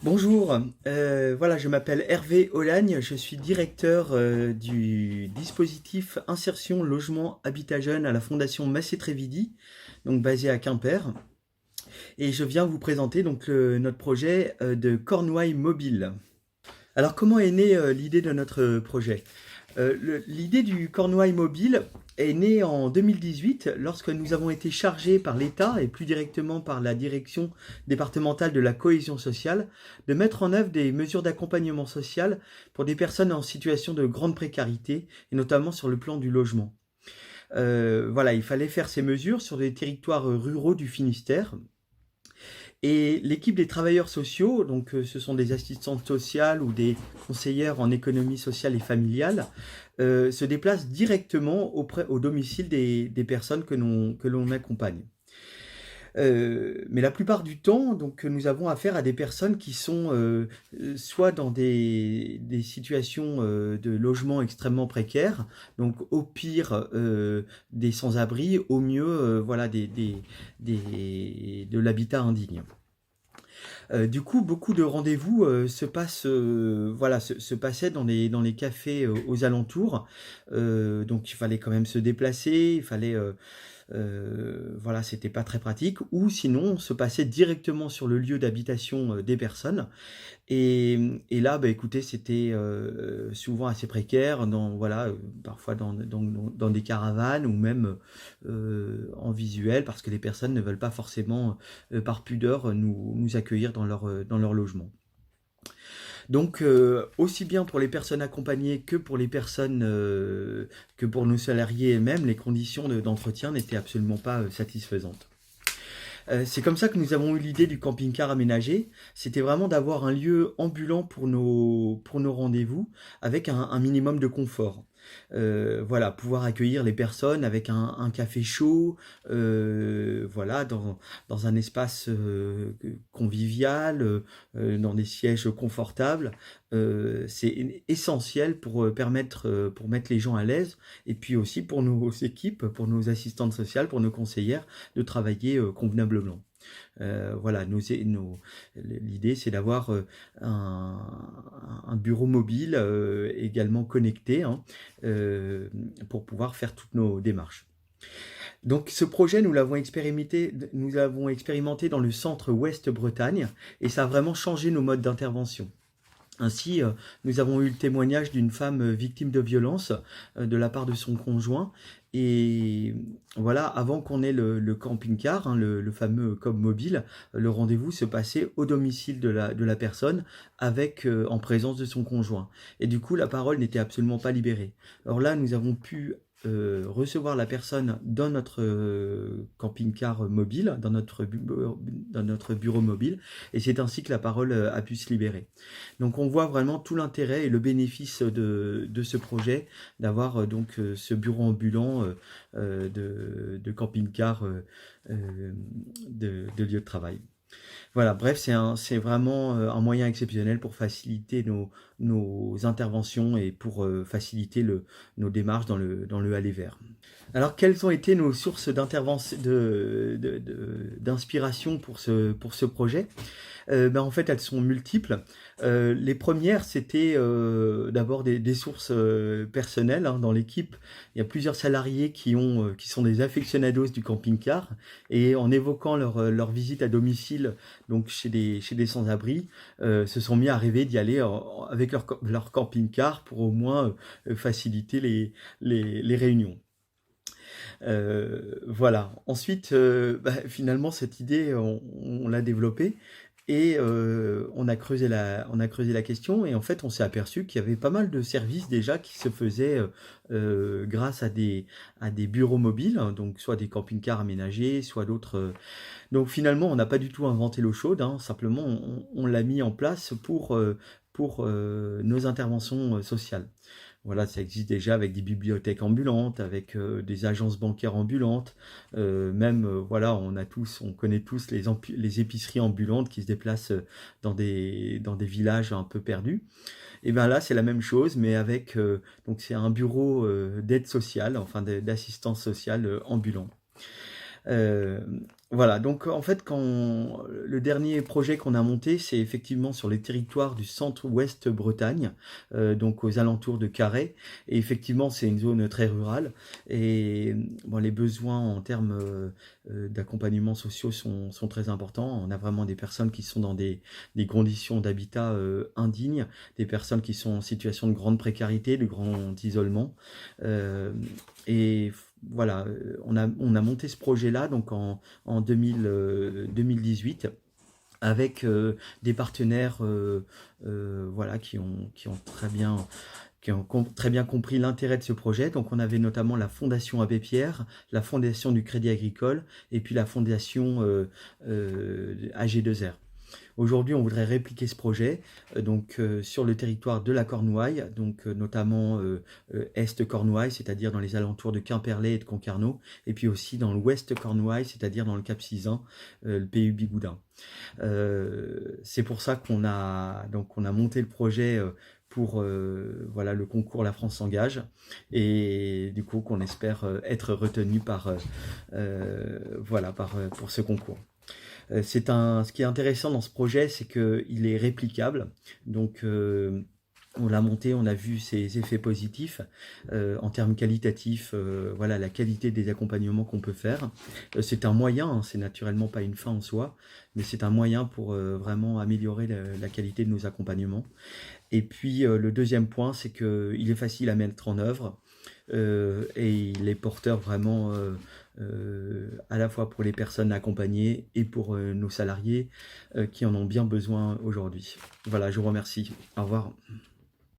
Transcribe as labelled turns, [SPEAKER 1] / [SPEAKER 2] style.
[SPEAKER 1] Bonjour, voilà, je m'appelle Hervé Olagne, je suis directeur du dispositif Insertion Logement Habitat Jeune à la Fondation Massé Trévidi, donc basée à Quimper, et je viens vous présenter donc notre projet de Cornouailles mobile. Alors comment est née l'idée de notre projet? L'idée du Cornouailles mobile est née en 2018 lorsque nous avons été chargés par l'État et plus directement par la direction départementale de la cohésion sociale de mettre en œuvre des mesures d'accompagnement social pour des personnes en situation de grande précarité et notamment sur le plan du logement. Voilà, il fallait faire ces mesures sur des territoires ruraux du Finistère. Et l'équipe des travailleurs sociaux, donc ce sont des assistantes sociales ou des conseillères en économie sociale et familiale, se déplacent directement au domicile des personnes que l'on accompagne. Mais la plupart du temps, donc, nous avons affaire à des personnes qui sont soit dans des situations de logement extrêmement précaires, donc au pire des sans-abri, au mieux voilà, de l'habitat indigne. Du coup, beaucoup de rendez-vous se passaient dans les cafés aux alentours. Donc, il fallait quand même se déplacer, il fallait voilà, c'était pas très pratique. Ou sinon, on se passait directement sur le lieu d'habitation des personnes. Et là, bah, écoutez, c'était souvent assez précaire, voilà, parfois dans des caravanes ou même en visuel, parce que les personnes ne veulent pas forcément, par pudeur, nous accueillir dans leur logement. Donc, aussi bien pour les personnes accompagnées que pour les personnes, que pour nos salariés eux-mêmes, les conditions d'entretien n'étaient absolument pas satisfaisantes. C'est comme ça que nous avons eu l'idée du camping-car aménagé. C'était vraiment d'avoir un lieu ambulant pour nos rendez-vous avec un minimum de confort. Voilà, pouvoir accueillir les personnes avec un café chaud, voilà, dans un espace convivial, dans des sièges confortables. C'est essentiel pour mettre les gens à l'aise et puis aussi pour nos équipes, pour nos assistantes sociales, pour nos conseillères, de travailler convenablement. Voilà, l'idée c'est d'avoir un bureau mobile également connecté, hein, pour pouvoir faire toutes nos démarches. Donc ce projet, nous l'avons expérimenté dans le centre Ouest Bretagne et ça a vraiment changé nos modes d'intervention. Ainsi, nous avons eu le témoignage d'une femme victime de violence de la part de son conjoint. Et voilà, avant qu'on ait le camping-car, hein, le fameux cob mobile, le rendez-vous se passait au domicile de la personne avec, en présence de son conjoint. Et du coup, la parole n'était absolument pas libérée. Alors là, nous avons pu recevoir la personne dans notre camping-car mobile, dans notre bureau mobile, et c'est ainsi que la parole a pu se libérer. Donc on voit vraiment tout l'intérêt et le bénéfice de ce projet, d'avoir ce bureau ambulant de camping-car de lieu de travail. Voilà, bref, c'est vraiment un moyen exceptionnel pour faciliter nos interventions et pour faciliter nos démarches dans le aller vers. Alors, quelles ont été nos sources d'inspiration pour ce projet? Ben, en fait, elles sont multiples. Les premières, c'était d'abord des sources personnelles, hein, dans l'équipe. Il y a plusieurs salariés qui sont des aficionados du camping-car et en évoquant leur visite à domicile, donc chez des sans-abri, se sont mis à rêver d'y aller avec leur camping-car pour au moins faciliter les réunions. Voilà. Ensuite, bah, finalement, cette idée, on l'a développée et on a creusé la question et en fait, on s'est aperçu qu'il y avait pas mal de services déjà qui se faisaient grâce à des bureaux mobiles, hein, donc soit des camping-cars aménagés, soit d'autres. Donc finalement, on n'a pas du tout inventé l'eau chaude, hein, simplement on l'a mis en place pour nos interventions sociales. Voilà, ça existe déjà avec des bibliothèques ambulantes, avec des agences bancaires ambulantes, même voilà, on connaît tous les épiceries ambulantes qui se déplacent dans des villages un peu perdus. Et bien là, c'est la même chose, mais avec donc c'est un bureau d'aide sociale, enfin d'assistance sociale ambulant. Heu, voilà, donc en fait, quand le dernier projet qu'on a monté, c'est effectivement sur les territoires du centre-ouest Bretagne, donc aux alentours de Carhaix et effectivement, c'est une zone très rurale et bon, les besoins en termes, d'accompagnement sociaux sont très importants. On a vraiment des personnes qui sont dans des conditions d'habitat, indignes, des personnes qui sont en situation de grande précarité, de grand isolement, hem et voilà, on a monté ce projet-là donc en 2018 avec des partenaires voilà, qui ont très bien compris l'intérêt de ce projet. Donc on avait notamment la Fondation Abbé Pierre, la Fondation du Crédit Agricole et puis la Fondation AG2R. Aujourd'hui, on voudrait répliquer ce projet donc sur le territoire de la Cornouaille, donc notamment Est Cornouaille, c'est-à-dire dans les alentours de Quimperlé et de Concarneau, et puis aussi dans l'Ouest Cornouaille, c'est-à-dire dans le Cap-Sizun, le pays Bigoudin. C'est pour ça qu'on a monté le projet pour voilà, le concours La France s'engage et du coup qu'on espère être retenu voilà, pour ce concours. Ce qui est intéressant dans ce projet, c'est qu'il est réplicable. Donc, on l'a monté, on a vu ses effets positifs en termes qualitatifs, voilà la qualité des accompagnements qu'on peut faire. C'est un moyen, hein, c'est naturellement pas une fin en soi, mais c'est un moyen pour vraiment améliorer la qualité de nos accompagnements. Et puis le deuxième point, c'est qu'il est facile à mettre en œuvre et il est porteur vraiment à la fois pour les personnes accompagnées et pour nos salariés qui en ont bien besoin aujourd'hui. Voilà, je vous remercie. Au revoir.